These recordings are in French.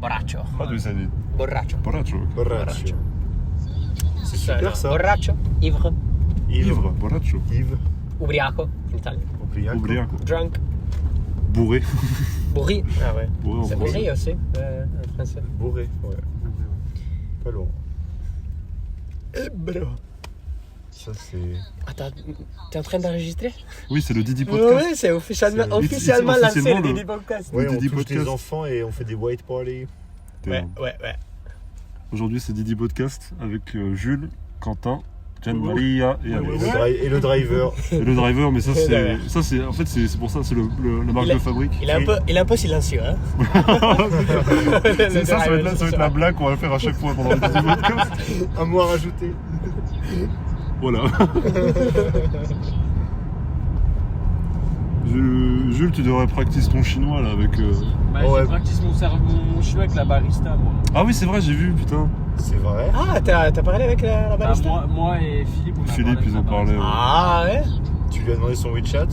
Borracho. Ah, devi dire Borracho. borracho. Borracho. C'est super ça. Borracho. Ivre. Ivre, borracho. Yves. Ubriaco en italien. Ubriaco. Drunk. Bourré. Bourri. Ah ouais. Bourré en C'est français. bourri aussi en français. Bourré, ouais. Pas loin. Bro. Ça c'est... Attends, t'es en train d'enregistrer? Oui, c'est le Didi Podcast. Oui, c'est officiellement lancé officiellement le le- Didi Podcast. Ouais, Le on Didi touche les Podcast. enfants et on fait des white party. Ouais. Aujourd'hui, c'est Didi Podcast avec Jules, Quentin, Gianmaria et Alex. Et le driver. Et le driver, mais ça, Ouais. c'est en fait, c'est pour ça, c'est la marque Il a- de fabrique. Il est un peu silencieux, hein? Ça va être la blague qu'on va faire à chaque fois pendant le Didi Podcast. Un mot à rajouter. Voilà. Jules, tu devrais practice ton chinois là avec. Bah, Ouais. j'ai practice mon chinois avec la barista, moi. Ah oui, c'est vrai, j'ai vu, putain. C'est vrai. Ah, t'as parlé avec la Bah, barista? moi et Philippe, on a Philippe, parlé ils avec ont la parlé. barista. Ah ouais? Tu lui as demandé son WeChat.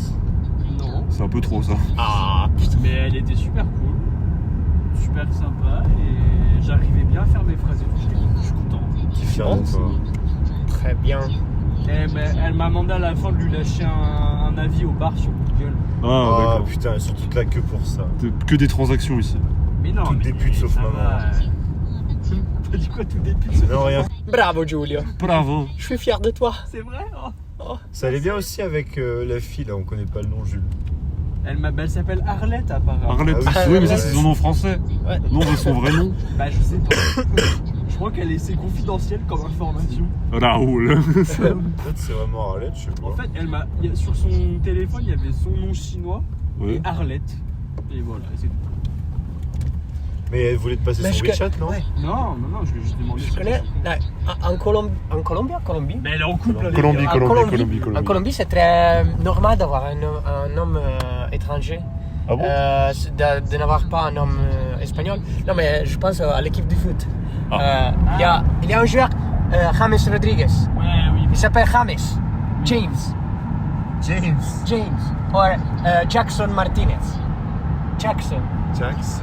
Non, C'est un peu trop ça. Ah putain. mais elle était super cool, super sympa et j'arrivais bien à faire mes phrases et tout. Je suis content. Qui est fier Bon, de toi. Très bien. Elle m'a demandé à la fin de lui lâcher un avis au bar sur Google. Ah, Ah d'accord. putain, ils sont toutes là que pour ça. Que des transactions ici. Mais non, Toutes mais des putes sauf ça maman. va. T'as dit quoi, toutes des putes? Non, rien. Bravo Giulio. Bravo. Je suis fier de toi. C'est vrai, oh. Ça allait bien aussi avec la fille là, on connaît pas le nom, Jules. Elle s'appelle Arlette apparemment. Arlette. Ah Oui, mais ça, ouais. c'est son nom français. Ouais. Non, mais son vrai nom. Bah je sais pas. Je crois qu'elle est confidentielle comme information. Raoul. Peut-être c'est vraiment Arlette, je sais pas. En fait, sur son téléphone, il y avait son nom chinois Ouais. et Arlette. Et voilà, c'est tout. Mais elle voulait te passer Mais son je- WeChat, non? Ouais. Non, je lui ai juste demandé. Je si connais. elle était En Colombie. Mais elle est en couple avec Colombie, En Colombie. En Colombie, c'est très normal d'avoir un homme étranger. Ah bon De n'avoir pas un homme espagnol. Non, mais je pense à l'équipe de foot. Ah. Il y a un joueur, James Rodriguez. Ouais, oui. Il s'appelle James. James. James. Ou Jackson Martinez. Jackson. Jax.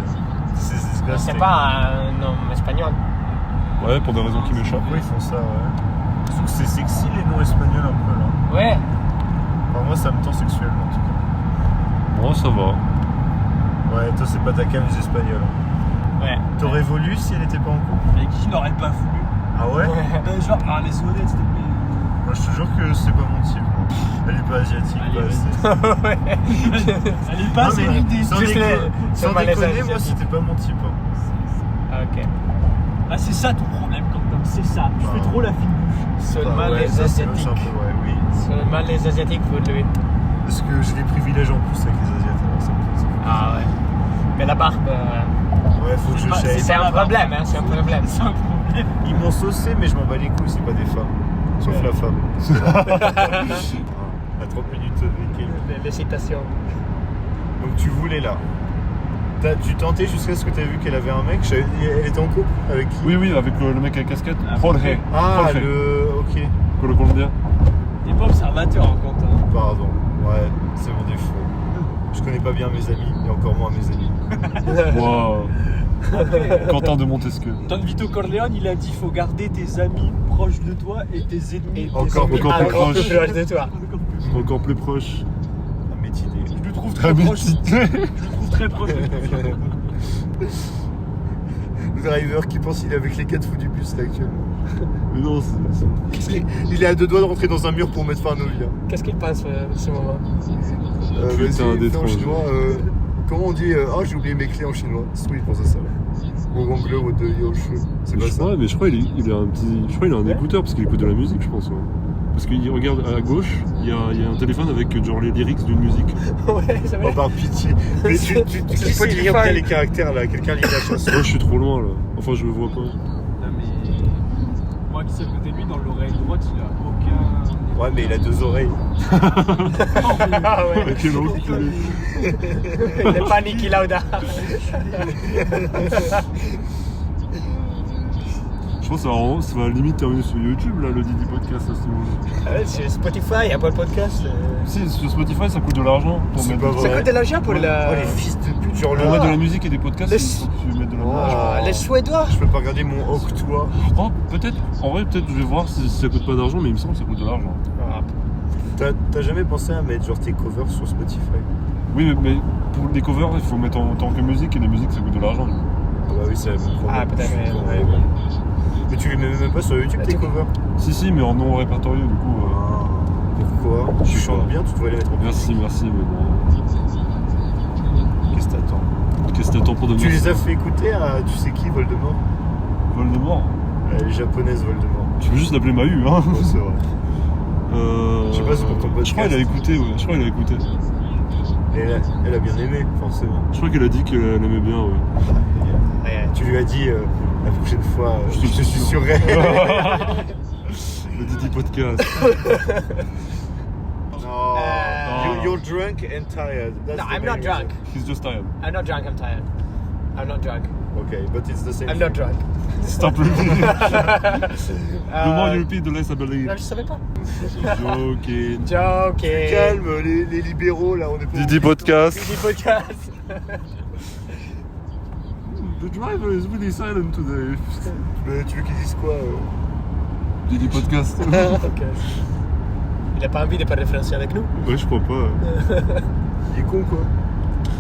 C'est disgusting. C'est pas un homme espagnol. Ouais, pour des raisons qui m'échappent. Pourquoi ils font ça, ouais? Surtout que c'est sexy les noms espagnols un peu là. Ouais. Enfin, moi ça me tend sexuellement en tout cas. Bon, ça va. Ouais, toi c'est pas ta cam les espagnols. Ouais. T'aurais voulu si elle était pas en couple? Mais qui n'aurait pas voulu? Ah ouais? Genre, les honnêtes, s'il te plaît. Moi je te jure que c'est pas mon type. Elle est pas asiatique. Allez, pas vas-y. assez. Elle est pas Non, mais solide. sans Juste déconner, les- sans seulement les déconner, moi asiatiques. c'était pas mon type. Hein. Ok. Ah, c'est ça ton problème, Quentin, c'est ça. Tu fais trop la fine bouche. Seulement Bah ouais, les ça, c'est un Asiatiques. peu, ouais, oui. Seulement les Asiatiques pour lui. Parce que j'ai des privilèges en plus avec les asiatiques. alors ça me fait- Ah ouais. Mais la barbe, Ouais, faut que je shave. c'est un problème, hein, c'est un problème. C'est un problème. Ils m'ont saucé, mais je m'en bats les couilles, c'est pas des femmes. Sauf la femme. À 30 minutes avec elle. Les citations. Donc tu voulais là. Tu tentais jusqu'à ce que tu as vu qu'elle avait un mec. Elle était en couple avec qui? Oui, avec le mec à la casquette. Ah, Jorge. Ah, Jorge. Ok. Le Colombien. T'es pas observateur, hein, Quentin. Pardon. Ouais, c'est mon défaut. Je connais pas bien mes amis, et encore moins mes amis. Wow. Quentin de Montesquieu. Don Vito Corleone, il a dit faut garder tes amis proches de toi et tes ennemis. Encore plus Encore proche. plus proche de toi. Encore plus proche. À m'étiner. Je le trouve Très très proche. métité. Je le trouve très proche de toi. Le driver qui pense qu'il est avec les 4 fous du bus là actuellement. Mais non, Il est à 2 doigts de rentrer dans un mur pour mettre fin à nos vies. Hein. Qu'est-ce qu'il pense en ce moment? Putain Vas-y, fais en d'étrange. chinois. Comment on dit oh j'ai oublié mes clés en chinois. C'est oui, il pense à ça. Ou en anglais ou de Yoshu. C'est pas je ça. crois, mais je crois qu'il a un petit. Je crois qu'il a un écouteur parce qu'il écoute de la musique, je pense. Ouais. Parce qu'il regarde à gauche, il y a un téléphone avec genre les lyrics d'une musique. Ouais, c'est Oh, vrai. par pitié. Mais tu C'est peux lire Spotify. bien les caractères là. Quelqu'un lit la chanson. Moi, je suis trop loin là. Enfin, je le vois pas. Non, mais. Moi qui suis à côté de lui, dans l'oreille droite, il a aucun. Ouais, mais il a 2 oreilles. Ah ouais. Ok, non, Il n'est pas Niki Lauda. Je pense que ça va limite terminer sur YouTube là, le Didi Podcast à ce moment-là. Sur Spotify, Apple Podcast. Si, sur Spotify, ça coûte de l'argent pour C'est mettre pas de... vrai. Ça coûte de l'argent pour Oh la. les fils de pute, genre Pour mettre de la musique et des podcasts, Les- il faut que tu mettes de Oh. l'argent. suédois. Je peux pas regarder mon octroi. Oh, peut-être. En vrai, peut-être je vais voir si ça coûte pas d'argent, mais il me semble que ça coûte de l'argent. Ah, T'as jamais pensé à mettre genre tes covers sur Spotify? Oui, mais pour les covers, il faut mettre en tant que musique, et les musiques, ça coûte de l'argent. Ah bah oui, c'est la même problème. Ah, peut-être, Ouais, ouais. Mais tu les mets même pas sur YouTube, tes covers? Si, mais en non répertorié, du coup. Pourquoi? Je Tu sais chantes pas. bien, tu devrais les mettre en Merci, mais bon. Qu'est-ce que t'attends? Qu'est-ce que t'attends pour de Tu les as fait écouter à tu sais qui, Voldemort? Voldemort. Elle est japonaise, Voldemort. Tu peux juste l'appeler Mahu, hein. Oh, c'est vrai. Je sais pas, c'est pour ton podcast. Je crois qu'elle a écouté, ouais. Et elle a bien aimé, forcément. Je crois qu'elle a dit qu'elle aimait bien, ouais. ouais. Tu lui as dit la prochaine fois, Je je te te suis sur elle. Le Didi Podcast. No. You're drunk and tired. That's No, the I'm main not drunk. He's just tired. I'm not drunk, I'm tired. I'm not drunk. reason. Okay, but it's the same. I'm not drunk. Stop repeating. The more you repeat, the less I believe. Non, je savais pas. Joking. Joking. Calme, les libéraux là, on est pas. Didi Podcast. Didi podcast. The driver is really silent today. Mais tu veux qu'ils disent quoi Didi Podcast. Ok. Il a pas envie de parler français avec nous. Ouais, je crois pas. Il est con quoi.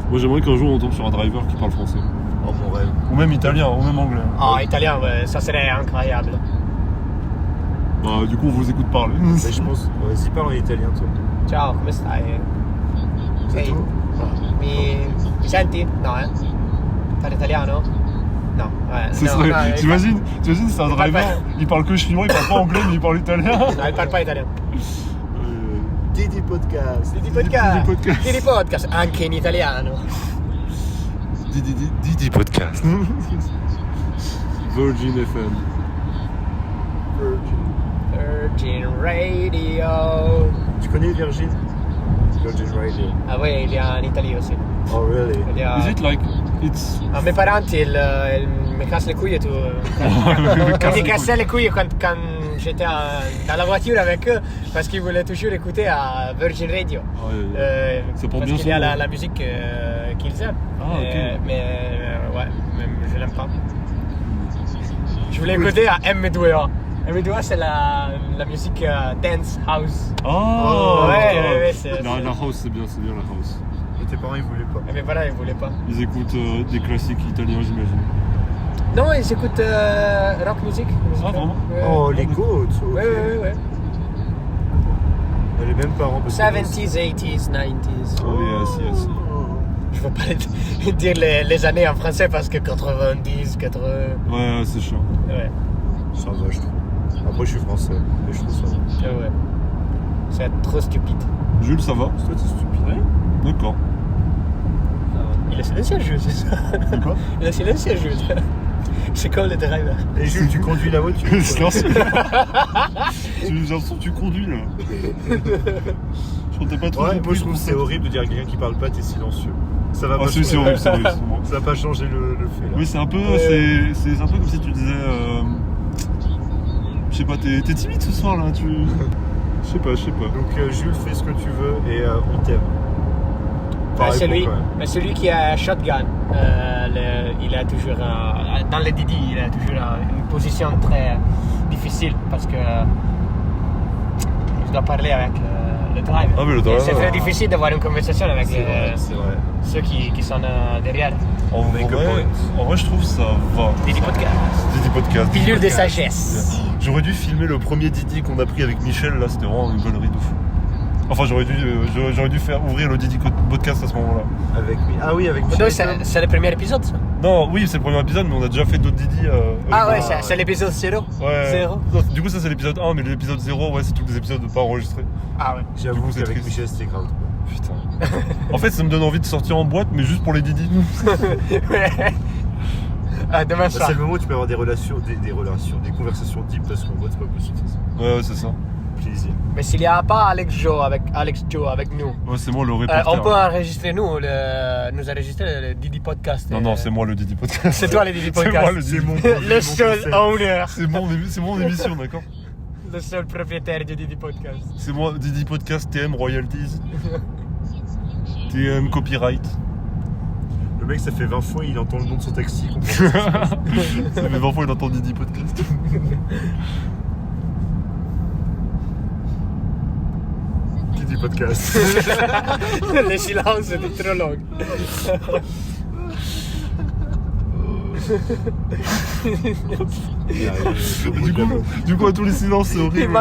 Moi, j'aimerais qu'un jour on tombe sur un driver qui parle français. Oh mon rêve. Ou même italien, ou même anglais. Ah, italien, ouais, ça serait incroyable. Bah, du coup, on vous écoute parler. Mais je pense. Vas-y, parle en italien toi. Ciao, come stai? C'est Ehi, tout. mi senti? No, Parli italiano? No, Ce no, serait... no, T'imagines, c'est un il parle driver, pas. il parle que chinois, il parle pas anglais, mais il parle italien. No, il parle pas italien. Didi Podcast. Didi podcast. Didi podcast. Didi podcast, anche in italiano. Didi Podcast. Virgin FM. Virgin Radio. Tu connais Virgin? Virgin Radio. Ah ouais, il est en Italie aussi. Oh really? Il y a... Is it like it's A mes parenti mi casse le couilles et tout. Ils mi cassaient les couilles quand j'étais dans la voiture avec eux parce qu'ils voulaient toujours écouter à Virgin Radio. Ça porte Parce bien qu'il son y a nom. la musique qu'ils aiment. Ah, ok. Ouais, mais je l'aime pas. Je voulais écouter à M2A. M2A c'est la musique dance house. Oh, ouais, c'est- la house, c'est bien la house. Mais tes parents ils voulaient pas. Mais voilà, ils voulaient pas. Ils écoutent des classiques italiens, j'imagine. Non, ils écoutent rock music. Ah, vraiment? Ouais. Oh les goats. Ouais. Les mêmes parents. parce que- 70s, 80s, 90s. Oh, yes. Je veux pas dire les années en français parce que 90, 80. Ouais, c'est chiant. Ouais, Ça va, je trouve. Après, je suis français, mais je trouve ça va. ouais. C'est trop stupide. Jules, ça va? Toi, t'es stupide. D'accord. Il est silencieux, Jules, c'est ça? C'est quoi? Il est silencieux, Jules. C'est comme le driver. Et Jules, tu conduis la voiture? quoi. Silencieux. J'ai l'impression que tu conduis là. Je comptais pas trop. Ouais, moi je trouve que c'est horrible de dire à quelqu'un qui parle pas, t'es silencieux. Ça va Ah, pas si, c'est horrible, c'est horrible. c'est bon. Ça va pas changer le fait là. Oui, c'est un peu, Ouais. c'est un peu comme si tu disais, je sais pas, t'es timide ce soir là, tu, je sais pas. Donc Jules, fais ce que tu veux et on t'aime. Pareil C'est pour lui, quand même. mais celui qui a shotgun, il a toujours, dans le Didi, il a toujours une position très difficile parce que je dois parler avec le driver. Ah, mais le Et driver, c'est très difficile d'avoir une conversation avec C'est vrai. ceux qui sont derrière. En Make a vrai, point. je trouve ça va. Didi Podcast. Didi Podcast. Pilule de sagesse. J'aurais dû filmer le premier Didi qu'on a pris avec Michel, là, c'était vraiment une connerie de fou. Enfin, j'aurais dû faire ouvrir le Didi Podcast à ce moment-là. Avec Non, Michel. c'est le premier épisode, ça. Non, oui, c'est le premier épisode, mais on a déjà fait d'autres Didi. Ah ouais, avec- c'est l'épisode 0. Ouais. 0. Non, du coup, ça c'est l'épisode 1, mais l'épisode 0, ouais, c'est tous les épisodes pas enregistrés. Ah ouais. Du J'avoue coup, c'est qu'avec triste. Michel c'était grave. Putain. En fait, ça me donne envie de sortir en boîte, mais juste pour les Didi. Demain Bah, soir. c'est le moment où tu peux avoir des relations, des conversations deep parce qu'en boîte c'est pas possible. Ouais, c'est ça. Plaisir. Mais s'il n'y a pas Alex Joe avec nous, Ouais, c'est moi le reporter. on peut enregistrer nous enregistrer le Didi Podcast. Non, c'est moi le Didi Podcast. C'est toi le Didi C'est Podcast. moi le Didi Le seul concept. owner. C'est mon émission, d'accord? Le seul propriétaire du Didi Podcast. C'est moi, Didi Podcast, TM Royalties. TM Copyright. Le mec, ça fait 20 fois, il entend le nom de son taxi. Ça fait 20 fois il entend Didi Podcast. Didi Podcast. Le silence était trop long. Du coup, à tous les silences, c'est horrible.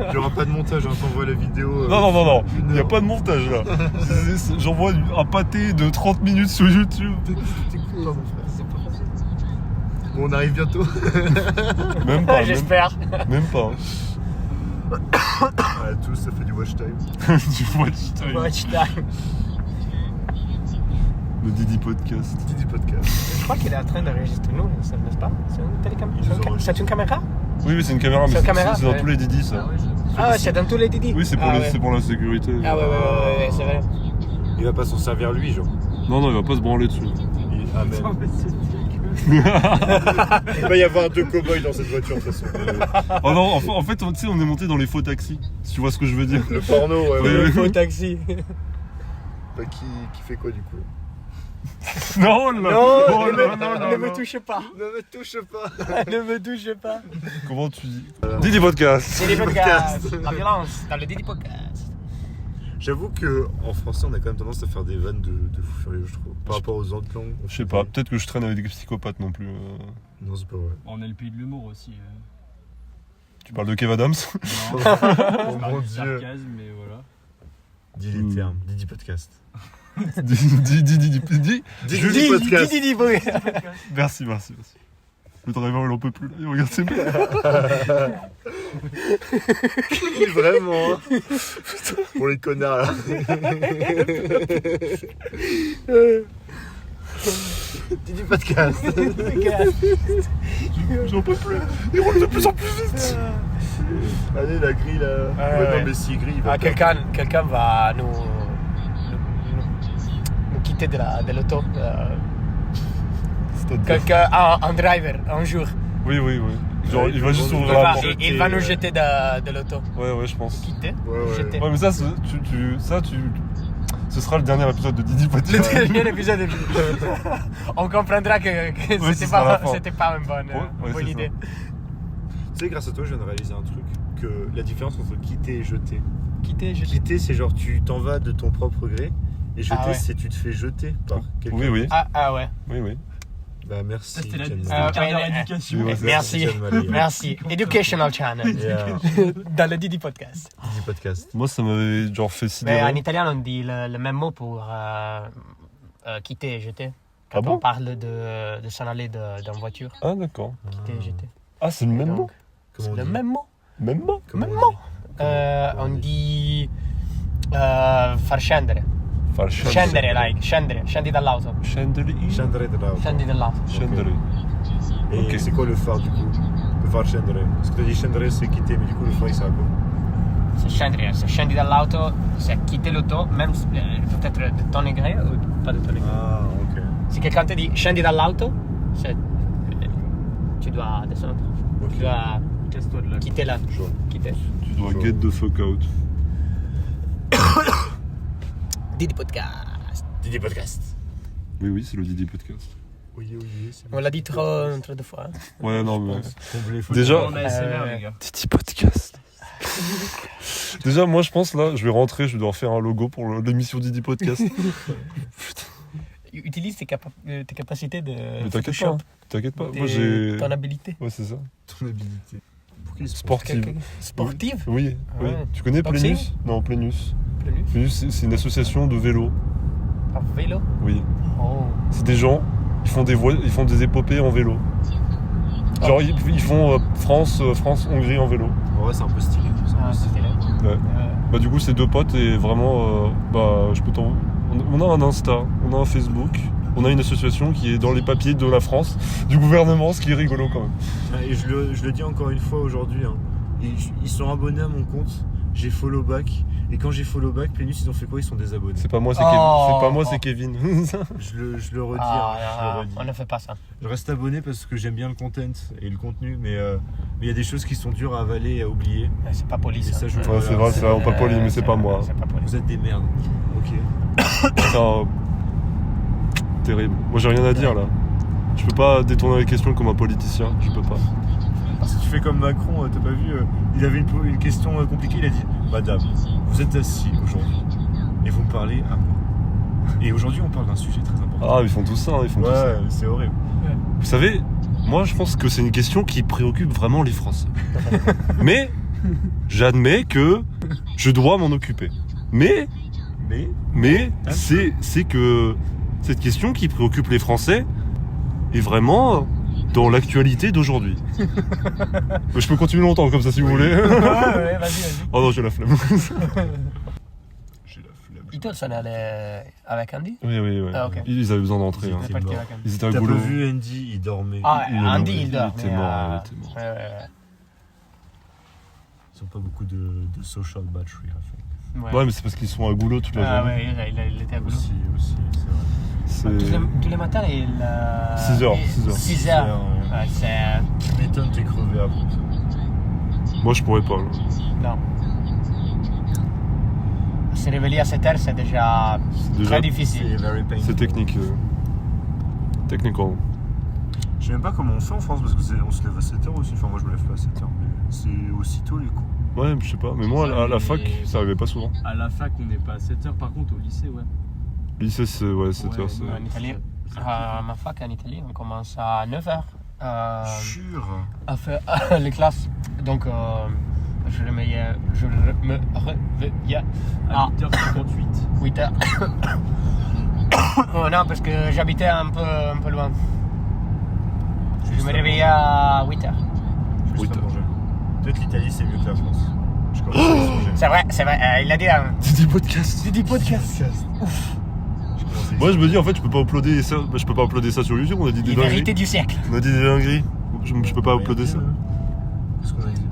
Il n'y aura pas de montage, hein, t'envoies la vidéo. Non. Il n'y a pas de montage là. J'envoie un pâté de 30 minutes sur YouTube. T'écoutes pas, mon frère. Bon, on arrive bientôt. Même pas. J'espère. Même pas. Ouais, tous, ça fait du watch time. Du watch time. Watch time. Le Didi Podcast. Didi Podcast. Je crois qu'il est en train d'enregistrer nous, n'est-ce pas? C'est une télécaméra. Ils nous enregistrent. C'est une caméra? Oui, c'est une caméra, mais C'est une caméra, c'est dans ouais. tous les Didi ça. Ah ouais, Ah, c'est dans tous les Didi? Oui, c'est pour, ah, c'est pour la sécurité. Ah ouais, c'est vrai. Il va pas s'en servir lui, genre. Non, il va pas se branler dessus. Amen. Non, mais c'est dégueu. Il va y avoir 2 cow-boys dans cette voiture, de toute façon. Oh non, en fait, tu sais, on est monté dans les faux taxis. Si tu vois ce que je veux dire. Le porno, ouais. Oui, ouais. oui. Faux taxi. Bah, qui fait quoi, du coup? Non, là. Non, non. ne me touche pas. Ne me touche pas. Ne me touche pas. Comment tu dis Didi Podcast. Didi Podcast. La violence dans le Didi Podcast. J'avoue que en français, on a quand même tendance à faire des vannes de fou furieux, je trouve. Par rapport aux autres langues. Je sais pas, peut-être que je traîne avec des psychopathes non plus. Non, c'est pas vrai. On est le pays de l'humour aussi. Tu parles de Kev Adams? Non, Oh je mon parle de Dieu. sarcasme, mais voilà. Dis les termes. Didi Podcast. Didi. Didi Podcast. Didi. Merci. Le driver, il en peut plus. Il regarde ses mains. Vraiment. Hein. Pour les connards, là. Didi Podcast. J'en peux plus. Il roule de plus en plus vite. Allez, la grille, là. Ah, ouais, ouais. non, mais si grille, il va Ah, quelqu'un va nous quitter de l'auto. Quelqu'un, un driver, un jour. Oui. Genre, Ouais, il va juste il ouvrir va- la porte. Il va nous jeter de l'auto. Ouais, je pense. Quitter, Ouais. jeter. Ouais, mais ça, ce sera le dernier épisode de Didi Le Podcast. dernier épisode, on comprendra que Ouais, ce c'était sera la pas, fin. c'était pas une bonne, Ouais, bonne c'est idée. Tu sais, grâce à toi, je viens de réaliser un truc. Que la différence entre quitter et jeter. Quitter, jeter. Quitter, c'est genre tu t'en vas de ton propre gré. Et jeter, Ah ouais. c'est tu te fais jeter par quelqu'un. Oui. Ah ouais. Bah merci. Ça, c'était la Ken c'était Malé. le quart d'heure ouais, éducation. ouais, c'est- Merci. Ken Malé, ouais. Merci. Educational Channel. Yeah. Dans le Didi Podcast. Didi Podcast. Moi, ça m'avait genre fait Mais sidérer. en italien, on dit le même mot pour quitter et jeter. Quand Ah bon on parle de s'en aller d'une voiture. Ah, d'accord. Quitter et jeter. Ah, c'est le même Donc, mot? Comment c'est on le dit même mot. Même mot? Comment Même on mot. dit On dit far scendere. Enfin, Scendere, like, scendere. Scendi dall'auto. Chandelier. Scendere dall'auto. Scendi dall'auto. Chandelier. Et Ok. c'est quoi le phare du coup? Le phare scendere. Parce que t'as dit scendere c'est quitter, mais du coup le phare il sert à quoi? C'est scendere. Se scendi dall'auto, c'est quitter l'auto, même peut-être de ton gré ou pas de ton gré. Ah ok. Si quelqu'un te dit scendi dall'auto, c'est tu dois descendre. Ok. Tu dois Casse-toi de là. quitter là. Chaud. Quitter. Tu dois Chaud. get the fuck out. Didi Podcast. Didi Podcast. Oui, c'est le Didi Podcast. Oui, c'est On l'a dit trop de fois. Ouais, non, mais. Combler, faut Déjà- le On a ASMR, les gars. Didi Podcast. Déjà, moi, je pense là, je vais rentrer, je vais devoir faire un logo pour l'émission Didi Podcast. Putain, Utilise tes capacités de mais t'inquiète pas, Photoshop, t'inquiète pas. Moi, j'ai. ton habilité. Ouais, c'est ça. ton habilité. Pour qui Sportive. Sportive. Oui. Ouais. Tu connais Boxing Plénus? Non, Plénus. Plus. Plénus, c'est une association de vélo. Par vélo. Oui. Oh. C'est des gens, ils font des épopées en vélo. Genre, ils font France-Hongrie en vélo. En vrai, c'est un peu stylé. C'est un Ah, peu stylé. c'était là. Ouais. Bah du coup c'est deux potes et vraiment je peux on a un Insta, on a un Facebook, on a une association qui est dans les papiers de la France, du gouvernement, ce qui est rigolo quand même. Et je le dis encore une fois aujourd'hui. Hein. Ils sont abonnés à mon compte. J'ai follow back. Et quand j'ai follow back, Plénus, ils ont fait quoi? Ils sont désabonnés. C'est pas moi, c'est Oh. Kevin. C'est pas moi, c'est Kevin. Je le redis. Ah, hein, je le redis. on ne fait pas ça. Je reste abonné parce que j'aime bien le content et le contenu, mais il y a des choses qui sont dures à avaler et à oublier. C'est pas poli Et ça. ça, je- Ouais, c'est vrai, on pas poli, mais c'est pas moi. C'est pas poli. Vous êtes des merdes. Ok. Putain, Terrible. Moi, j'ai rien à dire là. Je peux pas détourner la question comme un politicien. Je peux pas. Si tu fais comme Macron, t'as pas vu, il avait une question compliquée, il a dit Madame, vous êtes assis aujourd'hui et vous me parlez à moi. Et aujourd'hui, on parle d'un sujet très important. Ah, ils font tout ça, ils font tout ça. Ouais, c'est horrible. Vous savez, moi, je pense que c'est une question qui préoccupe vraiment les Français. Mais j'admets que je dois m'en occuper. Mais c'est que cette question qui préoccupe les Français est vraiment dans l'actualité d'aujourd'hui. Je peux continuer longtemps comme ça si vous voulez. Ouais, vas-y. Oh non, j'ai la flemme. J'ai la flemme. Et toi, tu en es allé avec Andy? Oui. Ah, ok. Ils avaient besoin d'entrer. Hein. T'es parti avec Andy. Ils étaient à T'as pas Goulot. vu Andy, il dormait. Ah, Il est Andy, mort. il dort. Il était mais, mort. Ouais. Ils ont pas beaucoup de social battery à faire. Ouais, mais c'est parce qu'ils sont à Goulot toute la journée. Ouais, il était à Goulot. Aussi, c'est vrai. C'est... Tous les matins, il... 6 heures. 6 heures. Ouais, c'est... Tu m'étonnes, t'es crevé après. Moi, je pourrais pas. Là. Non. Se réveiller à 7 heures, c'est déjà très difficile. C'est very painful. C'est technique. Technical. Je sais même pas comment on fait en France parce qu'on se lève à 7h aussi. Enfin, moi je me lève pas à 7h, mais c'est aussitôt les coups. Ouais, je sais pas. Mais moi, à la fac, ça arrivait pas souvent. À la fac, on n'est pas à 7h. Par contre, au lycée, ouais. Lycée, c'est 7 heures. C'est... En Italie, à ma fac en Italie, on commence à 9h. Jure. À faire les classes. Donc, je me réveillais à 8h58. 8h. Oh non, parce que j'habitais un peu loin. Je me réveillais à 8h. Juste à manger. Peut-être l'Italie c'est mieux que la France. Je commence à y songer. C'est vrai, il a dit un... Didi Podcast. Didi Podcast. Moi, je me dis, en fait, je peux pas uploader ça. Je peux pas uploader ça sur YouTube. On a dit des Les dingueries. vérités du siècle. On a dit des dingueries. Je peux pas uploader ça. Qu'est-ce qu'on a dit?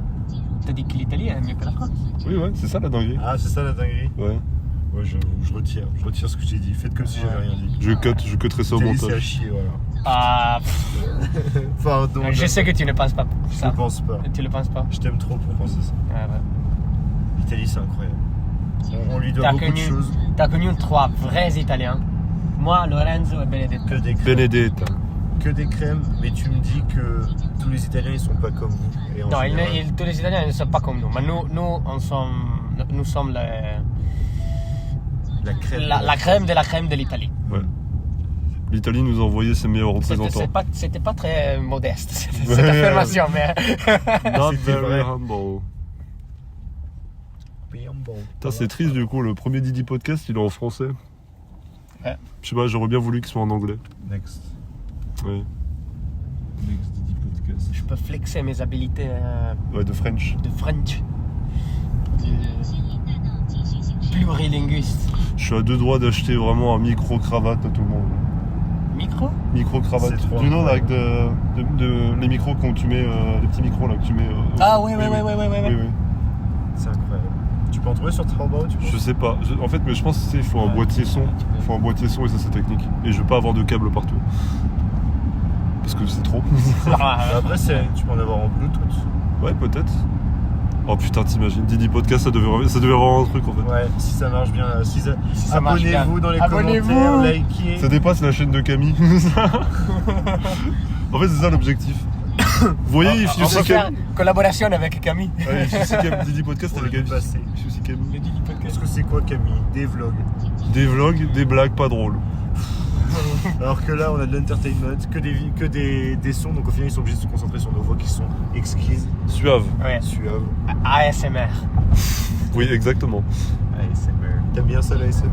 T'as dit que l'Italie est mieux que la France. Oui, ouais, c'est ça la dinguerie. Ah, c'est ça la dinguerie? Ouais. Ouais, je retire ce que j'ai dit. Faites comme si j'avais rien dit. Je cutterai ça au L'Italie, c'est à montage. chier, voilà. Ah, Pardon. je sais que tu ne penses pas Je ça. ne pense pas. Tu le penses pas. Je t'aime trop pour penser ça. Ouais. L'Italie, c'est incroyable. On lui doit T'as beaucoup de choses. T'as connu 3 vrais Italiens. Moi, Lorenzo et Benedetto. Que des crèmes. Benedetta. Que des crèmes, mais tu me dis que tous les Italiens, ils sont pas comme vous. Et en Non, général- tous les Italiens ne sont pas comme nous. Mais nous sommes la crème. la crème de l'Italie. Ouais. L'Italie nous a envoyé ses meilleurs représentants. C'était pas très modeste, cette Ouais. affirmation, mais... Not C'était very vrai. humble. Bon. Putain, c'est triste du coup, le premier Didi Podcast, il est en français. Ouais. Je sais pas, j'aurais bien voulu qu'il soit en anglais. Next. Ouais. Next Didi Podcast. Je peux flexer mes habiletés Ouais, de French. de French. Plurilinguiste. Je suis à 2 doigts d'acheter vraiment un micro-cravate à tout le monde. Micro? Micro-cravate. C'est trop Du nom incroyable. avec les micros quand tu mets, les petits micros là que tu mets. Ah oui. Oui. C'est incroyable. Tu peux en trouver sur Taobao, tu Je sais pas. En fait, mais je pense qu'il faut un boîtier son. Il faut un boîtier son et ça c'est technique. Et je veux pas avoir de câble partout. Parce que c'est trop. Après, tu peux en avoir en Bluetooth. Ouais, peut-être. Oh putain, t'imagines, Didi Podcast, ça devait avoir un truc en fait. Ouais, si ça marche bien. ça marche Abonnez-vous bien. dans les Abonnez-vous. commentaires, likez. Ça dépasse la chaîne de Camille. En fait, c'est ça l'objectif. Vous voyez, On peut faire collaboration avec Camille. Ouais, je suis aussi Didi Podcast Pour avec le Camille. dépasser. Je suis aussi Camille. Qu'est-ce que c'est quoi, Camille? Des vlogs. Des vlogs, des blagues pas drôles. Alors que là, on a de l'entertainment, que des sons, donc au final, ils sont obligés de se concentrer sur nos voix qui sont exquises, Suave. Ouais. suaves. ASMR. Oui, exactement. ASMR. T'aimes bien ça, l'ASMR?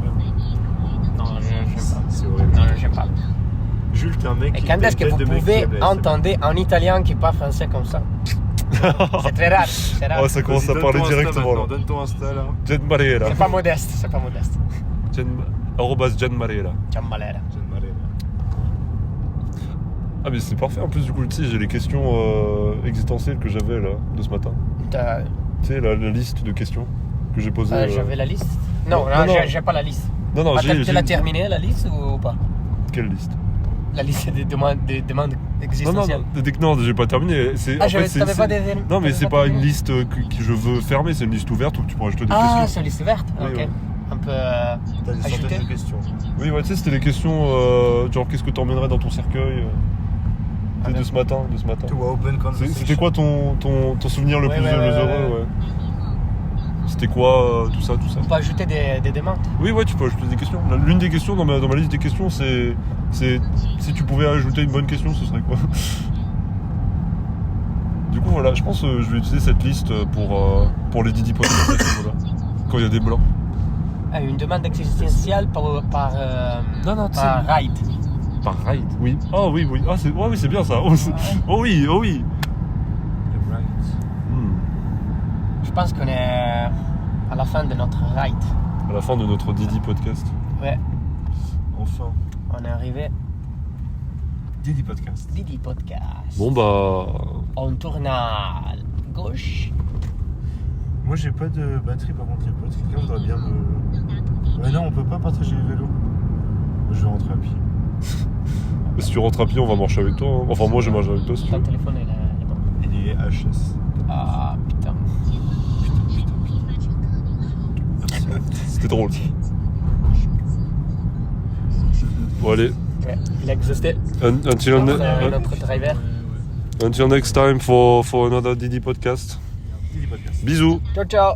Non, j'aime pas. C'est horrible. Non, j'aime pas. Jules, t'es un mec Et qui quand est-ce que tête vous de mec qui pouvez aime l'ASMR. entendre un Italien qui parle français comme ça? C'est très rare. C'est rare. Oh, ça commence Vas-y, à donne parler ton Insta directement maintenant, là. donne ton Insta là. Jen Marera. C'est pas modeste. C'est pas modeste. Arrobas Jen Marera. Ciao Malera. Ah, mais c'est parfait en plus, du coup, tu sais, j'ai les questions existentielles que j'avais là, de ce matin. Tu sais, la liste de questions que j'ai posées. J'avais la liste. Non, Non, non. j'ai pas la liste. Non, non, Tu l'as terminée la liste ou pas? Quelle liste? La liste des demandes Non, existentielles. non, j'ai pas terminé. Ah, t'avais pas des... Non, mais t'avais c'est pas une terminé? liste que je veux fermer, c'est une liste ouverte où tu pourras ajouter des Ah, questions. c'est une liste verte. Oui, Ok. ouais. un peu T'as des ajouter. centaines de questions. Oui, ouais, tu sais, c'était les questions genre qu'est-ce que t'emmènerais dans ton cercueil tu sais, de ce matin. To open conversation. C'était quoi ton souvenir le Ouais, plus ouais, heureux ouais. C'était quoi tout ça On peut ajouter des demandes. Oui, ouais, tu peux ajouter des questions. L'une des questions dans ma liste des questions, c'est si tu pouvais ajouter une bonne question, ce serait quoi? Du coup, voilà, je pense que je vais utiliser cette liste pour les Didi Podcasts à ce niveau-là, quand il y a des blancs. Une demande existentielle par Non, ride. Par ride, oui. Oh oui. Ah, oui, c'est bien ça. Oh oui. Right. Je pense qu'on est à la fin de notre ride. À la fin de notre Didi Podcast. Ouais, Enfin. on est arrivé. Didi Podcast. Didi Podcast. Bon bah... On tourne à gauche. Moi j'ai pas de batterie par contre, les potes. Quelqu'un voudrait bien me. Ouais, non, on peut pas partager les vélos. Je vais rentrer à pied. Si tu rentres à pied, on va marcher avec toi. Hein. Enfin, moi, je marche avec toi si tu Ton veux. téléphone est là. Il est HS. Ah putain. C'était drôle. Bon, allez. Ouais, il a exhausté Until notre driver. next time for another Didi Podcast. Didi Podcast. Bisous. Ciao ciao.